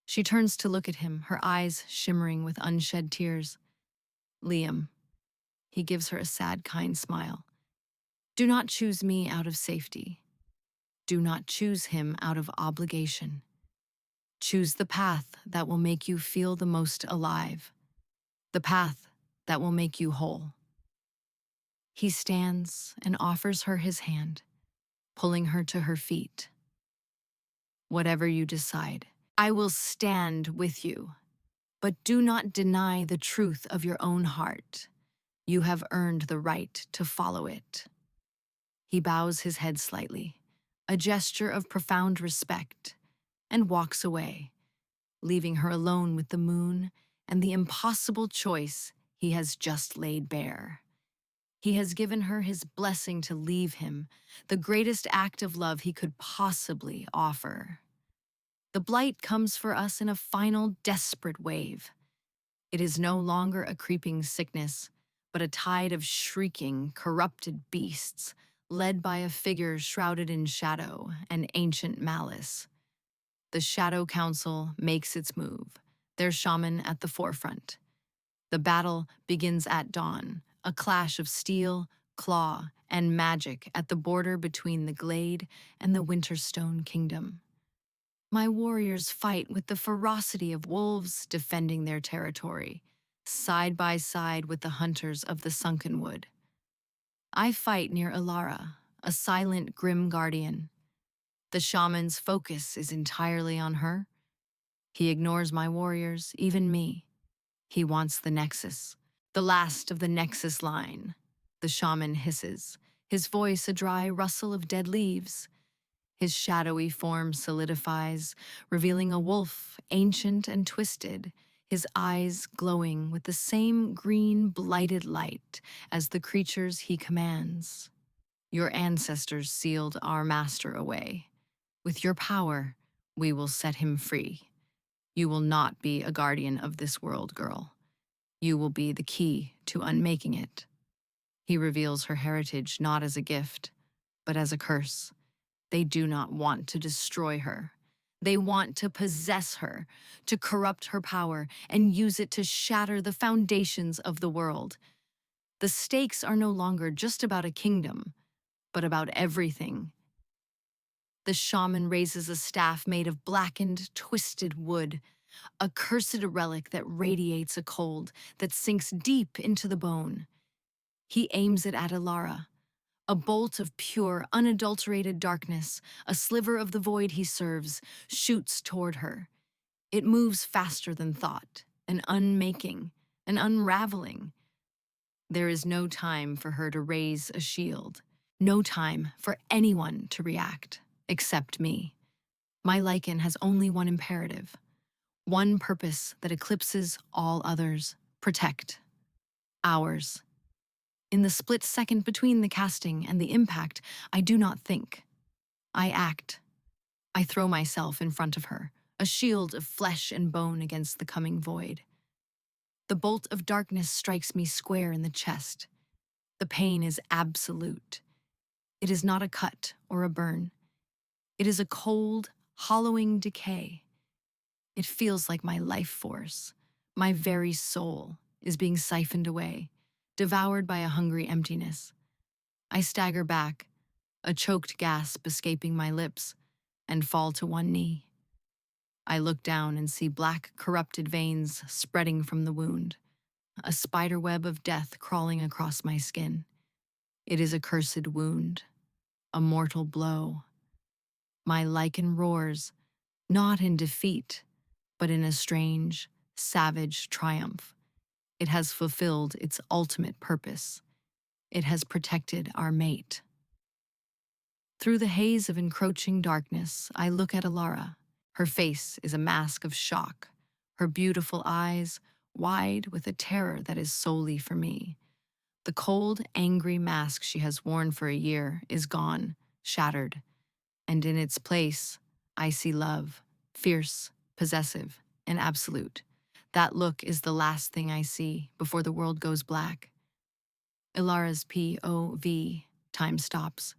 She turns to look at him, her eyes shimmering with unshed tears. Liam. He gives her a sad, kind smile. Do not choose me out of safety. Do not choose him out of obligation. Choose the path that will make you feel the most alive, the path that will make you whole. He stands and offers her his hand, pulling her to her feet. Whatever you decide, I will stand with you, but do not deny the truth of your own heart. You have earned the right to follow it. He bows his head slightly, a gesture of profound respect, and walks away, leaving her alone with the moon and the impossible choice he has just laid bare. He has given her his blessing to leave him, the greatest act of love he could possibly offer. The blight comes for us in a final, desperate wave. It is no longer a creeping sickness, but a tide of shrieking, corrupted beasts, led by a figure shrouded in shadow and ancient malice. The Shadow Council makes its move, their shaman at the forefront. The battle begins at dawn, a clash of steel, claw, and magic at the border between the Glade and the Winterstone Kingdom. My warriors fight with the ferocity of wolves defending their territory, side by side with the hunters of the Sunken Wood. I fight near Ilara, a silent, grim guardian. The shaman's focus is entirely on her. He ignores my warriors, even me. He wants the Nexus, the last of the Nexus line. The shaman hisses, his voice a dry rustle of dead leaves. His shadowy form solidifies, revealing a wolf, ancient and twisted, his eyes glowing with the same green, blighted light as the creatures he commands. Your ancestors sealed our master away. With your power, we will set him free. You will not be a guardian of this world, girl. You will be the key to unmaking it. He reveals her heritage not as a gift, but as a curse. They do not want to destroy her. They want to possess her, to corrupt her power, and use it to shatter the foundations of the world. The stakes are no longer just about a kingdom, but about everything. The shaman raises a staff made of blackened, twisted wood, a cursed relic that radiates a cold that sinks deep into the bone. He aims it at Ilara, a bolt of pure, unadulterated darkness, a sliver of the void he serves, shoots toward her. It moves faster than thought, an unmaking, an unraveling. There is no time for her to raise a shield, no time for anyone to react, except me. My Lycan has only one imperative, one purpose that eclipses all others: protect. Ours. In the split second between the casting and the impact, I do not think. I act. I throw myself in front of her, a shield of flesh and bone against the coming void. The bolt of darkness strikes me square in the chest. The pain is absolute. It is not a cut or a burn. It is a cold, hollowing decay. It feels like my life force, my very soul, is being siphoned away, devoured by a hungry emptiness. I stagger back, a choked gasp escaping my lips, and fall to one knee. I look down and see black, corrupted veins spreading from the wound, a spiderweb of death crawling across my skin. It is a cursed wound, a mortal blow. My lichen roars, not in defeat, but in a strange, savage triumph. It has fulfilled its ultimate purpose. It has protected our mate. Through the haze of encroaching darkness, I look at Alara. Her face is a mask of shock, her beautiful eyes wide with a terror that is solely for me. The cold, angry mask she has worn for a year is gone, shattered, and in its place, I see love, fierce, possessive, and absolute. That look is the last thing I see before the world goes black. Ilara's POV time stops.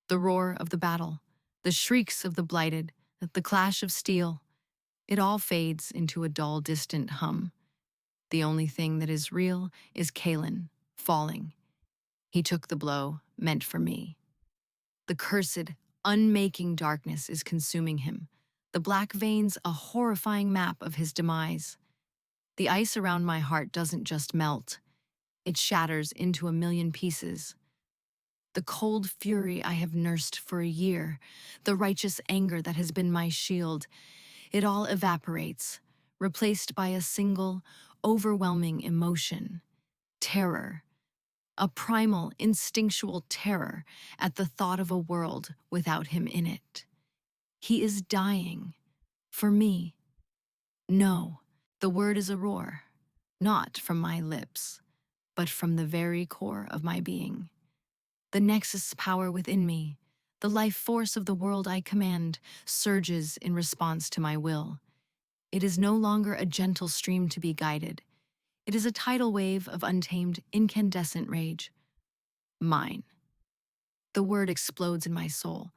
The roar of the battle, the shrieks of the blighted, the clash of steel, it all fades into a dull, distant hum. The only thing that is real is Kalen, falling. He took the blow meant for me. The cursed, unmaking darkness is consuming him. The black veins a horrifying map of his demise. The ice around my heart doesn't just melt. It shatters into a million pieces. The cold fury I have nursed for a year, the righteous anger that has been my shield, it all evaporates, replaced by a single, overwhelming emotion: terror. A primal, instinctual terror at the thought of a world without him in it. He is dying. For me. No, the word is a roar, not from my lips, but from the very core of my being. The nexus power within me, the life force of the world I command, surges in response to my will. It is no longer a gentle stream to be guided. It is a tidal wave of untamed, incandescent rage. Mine. The word explodes in my soul,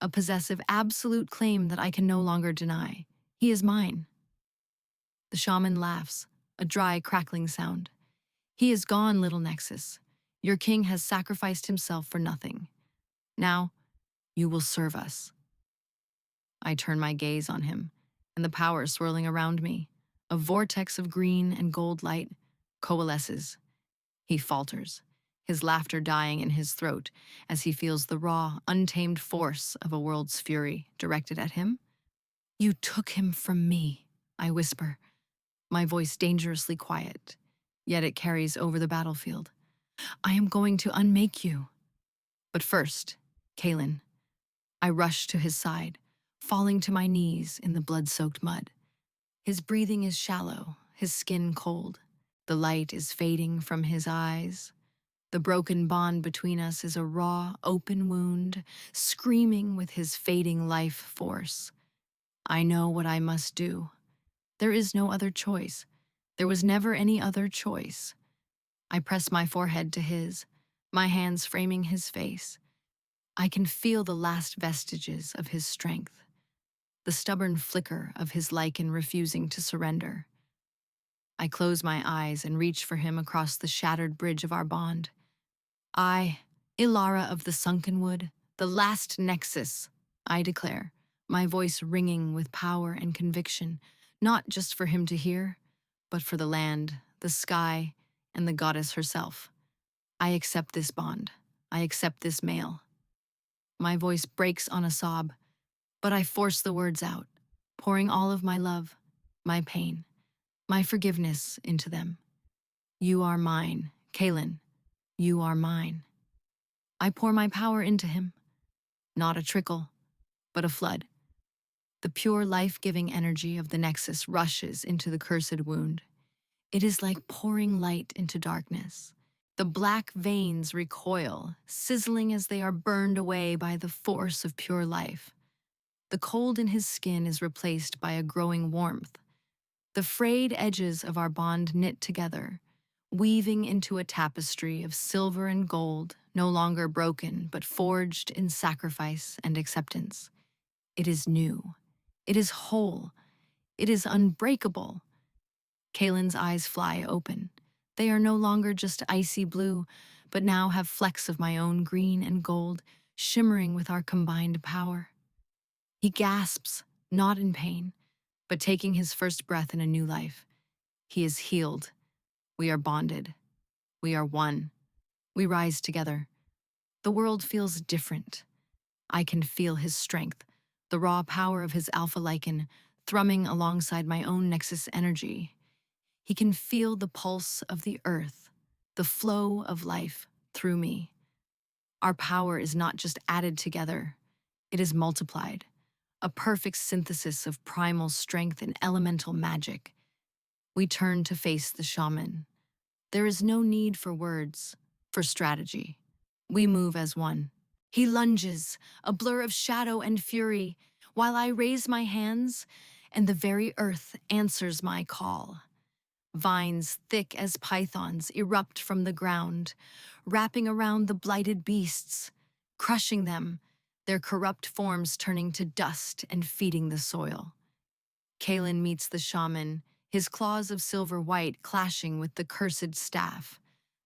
a possessive, absolute claim that I can no longer deny. He is mine. The shaman laughs, a dry, crackling sound. He is gone, little Nexus. Your king has sacrificed himself for nothing. Now, you will serve us. I turn my gaze on him, and the power swirling around me, a vortex of green and gold light, coalesces. He falters, his laughter dying in his throat as he feels the raw, untamed force of a world's fury directed at him. You took him from me, I whisper, my voice dangerously quiet, yet it carries over the battlefield. I am going to unmake you. But first, Kalen. I rush to his side, falling to my knees in the blood-soaked mud. His breathing is shallow, his skin cold. The light is fading from his eyes. The broken bond between us is a raw, open wound, screaming with his fading life force. I know what I must do. There is no other choice. There was never any other choice. I press my forehead to his, my hands framing his face. I can feel the last vestiges of his strength, the stubborn flicker of his lichen refusing to surrender. I close my eyes and reach for him across the shattered bridge of our bond. I, Ilara of the Sunken Wood, the last nexus, I declare, my voice ringing with power and conviction, not just for him to hear, but for the land, the sky, and the goddess herself. I accept this bond. I accept this mail. My voice breaks on a sob, but I force the words out, pouring all of my love, my pain, my forgiveness into them. You are mine, Kalen. You are mine. I pour my power into him. Not a trickle, but a flood. The pure life-giving energy of the Nexus rushes into the cursed wound. It is like pouring light into darkness. The black veins recoil, sizzling as they are burned away by the force of pure life. The cold in his skin is replaced by a growing warmth. The frayed edges of our bond knit together, weaving into a tapestry of silver and gold, no longer broken, but forged in sacrifice and acceptance. It is new. It is whole. It is unbreakable. Kalen's eyes fly open. They are no longer just icy blue, but now have flecks of my own green and gold, shimmering with our combined power. He gasps, not in pain, but taking his first breath in a new life. He is healed. We are bonded. We are one. We rise together. The world feels different. I can feel his strength, the raw power of his alpha lichen thrumming alongside my own nexus energy. He can feel the pulse of the earth, the flow of life through me. Our power is not just added together, it is multiplied, a perfect synthesis of primal strength and elemental magic. We turn to face the shaman. There is no need for words, for strategy. We move as one. He lunges, a blur of shadow and fury, while I raise my hands, and the very earth answers my call. Vines thick as pythons erupt from the ground, wrapping around the blighted beasts, crushing them, their corrupt forms turning to dust and feeding the soil. Kalen meets the shaman, his claws of silver white clashing with the cursed staff.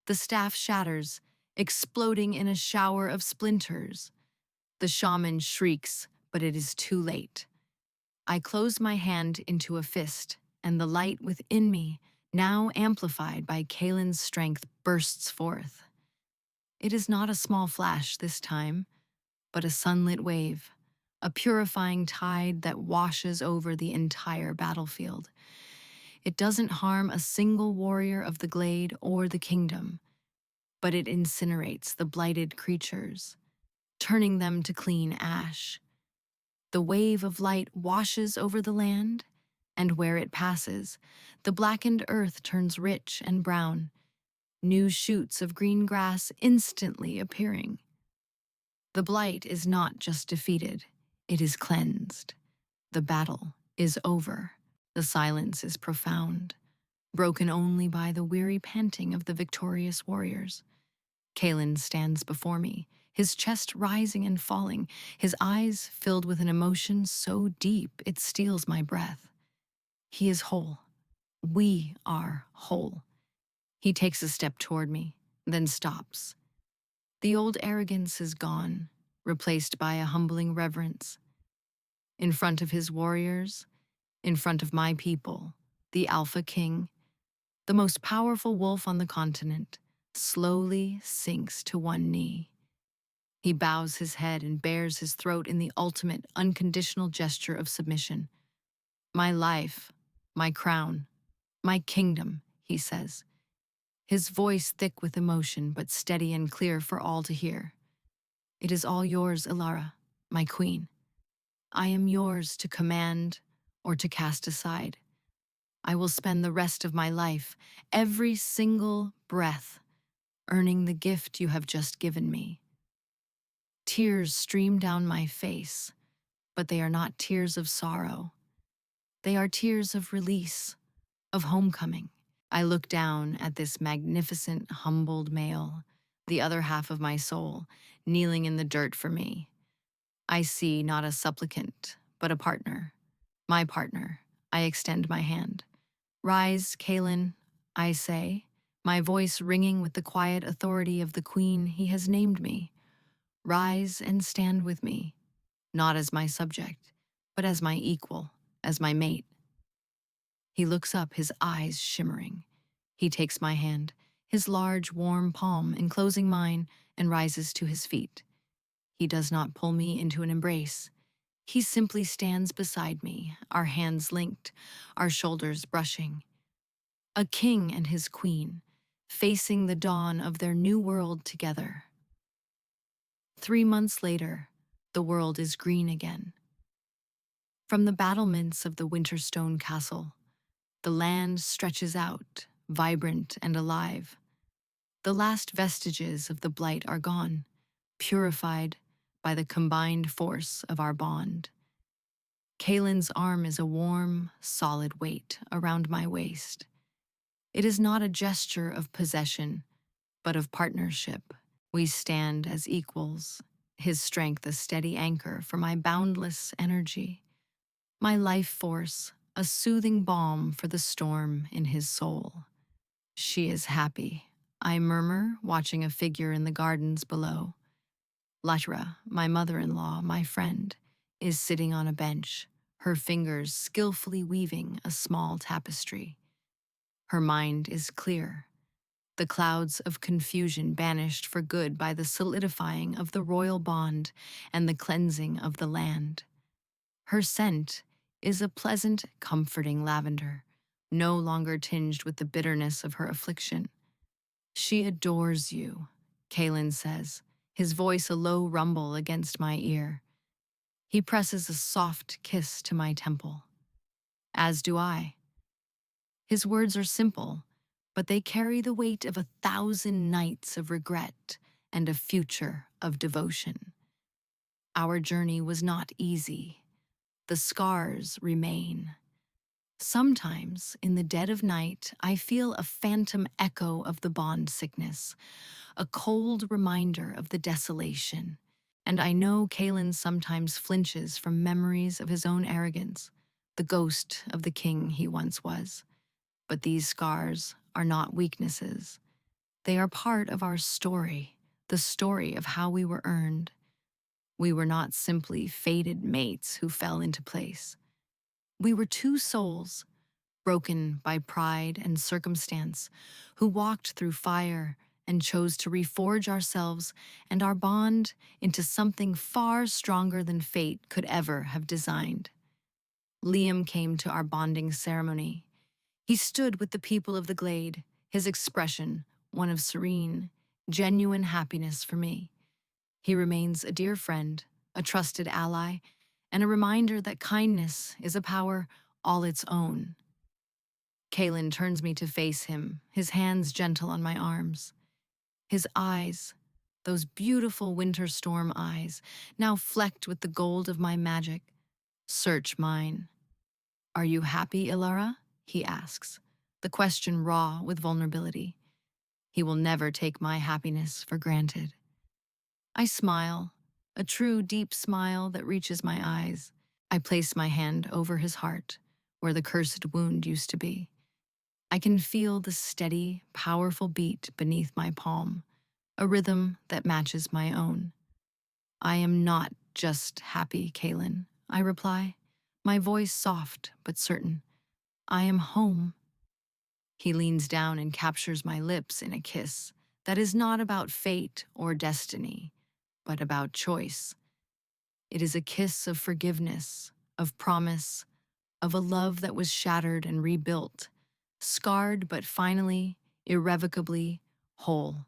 The staff shatters, exploding in a shower of splinters. The shaman shrieks, but it is too late. I close my hand into a fist, and the light within me, now amplified by Kalen's strength, bursts forth. It is not a small flash this time, but a sunlit wave, a purifying tide that washes over the entire battlefield. It doesn't harm a single warrior of the glade or the kingdom, but it incinerates the blighted creatures, turning them to clean ash. The wave of light washes over the land, and where it passes, the blackened earth turns rich and brown, new shoots of green grass instantly appearing. The blight is not just defeated, it is cleansed. The battle is over. The silence is profound, broken only by the weary panting of the victorious warriors. Kalen stands before me, his chest rising and falling, his eyes filled with an emotion so deep it steals my breath. He is whole. We are whole. He takes a step toward me, then stops. The old arrogance is gone, replaced by a humbling reverence. In front of his warriors, in front of my people, the Alpha King, the most powerful wolf on the continent, slowly sinks to one knee. He bows his head and bares his throat in the ultimate, unconditional gesture of submission. My life, my crown, my kingdom, he says, his voice thick with emotion but steady and clear for all to hear. It is all yours, Ilara, my queen. I am yours to command or to cast aside. I will spend the rest of my life, every single breath, earning the gift you have just given me. Tears stream down my face, but they are not tears of sorrow. They are tears of release, of homecoming. I look down at this magnificent, humbled male, the other half of my soul, kneeling in the dirt for me. I see not a supplicant, but a partner. My partner. I extend my hand. Rise, Kalen, I say, my voice ringing with the quiet authority of the queen he has named me. Rise and stand with me, not as my subject, but as my equal, as my mate. He looks up, his eyes shimmering. He takes my hand, his large, warm palm enclosing mine, and rises to his feet. He does not pull me into an embrace. He simply stands beside me, our hands linked, our shoulders brushing. A king and his queen, facing the dawn of their new world together. 3 months later, the world is green again. From the battlements of the Winterstone Castle, the land stretches out, vibrant and alive. The last vestiges of the blight are gone, purified by the combined force of our bond. Kalen's arm is a warm, solid weight around my waist. It is not a gesture of possession, but of partnership. We stand as equals, his strength a steady anchor for my boundless energy, my life force a soothing balm for the storm in his soul. She is happy, I murmur, watching a figure in the gardens below. Latra, my mother-in-law, my friend, is sitting on a bench, her fingers skillfully weaving a small tapestry. Her mind is clear. the clouds of confusion banished for good by the solidifying of the royal bond and the cleansing of the land. Her scent is a pleasant, comforting lavender, no longer tinged with the bitterness of her affliction. She adores you, Kalen says, his voice a low rumble against my ear. He presses a soft kiss to my temple. As do I. His words are simple, but they carry the weight of 1,000 nights of regret and a future of devotion. Our journey was not easy. The scars remain. Sometimes, in the dead of night, I feel a phantom echo of the bond sickness, a cold reminder of the desolation. And I know Kalen sometimes flinches from memories of his own arrogance, the ghost of the king he once was. But these scars are not weaknesses. They are part of our story, the story of how we were earned. We were not simply fated mates who fell into place. We were two souls, broken by pride and circumstance, who walked through fire and chose to reforge ourselves and our bond into something far stronger than fate could ever have designed. Liam came to our bonding ceremony. He stood with the people of the glade, his expression one of serene, genuine happiness for me. He remains a dear friend, a trusted ally, and a reminder that kindness is a power all its own. Kalen turns me to face him, his hands gentle on my arms. His eyes, those beautiful winter storm eyes, now flecked with the gold of my magic, search mine. Are you happy, Ilara? He asks, the question raw with vulnerability. He will never take my happiness for granted. I smile, a true deep smile that reaches my eyes. I place my hand over his heart, where the cursed wound used to be. I can feel the steady, powerful beat beneath my palm, a rhythm that matches my own. I am not just happy, Kalen, I reply, my voice soft but certain. I am home. He leans down and captures my lips in a kiss that is not about fate or destiny, but about choice. It is a kiss of forgiveness, of promise, of a love that was shattered and rebuilt, scarred but finally, irrevocably whole.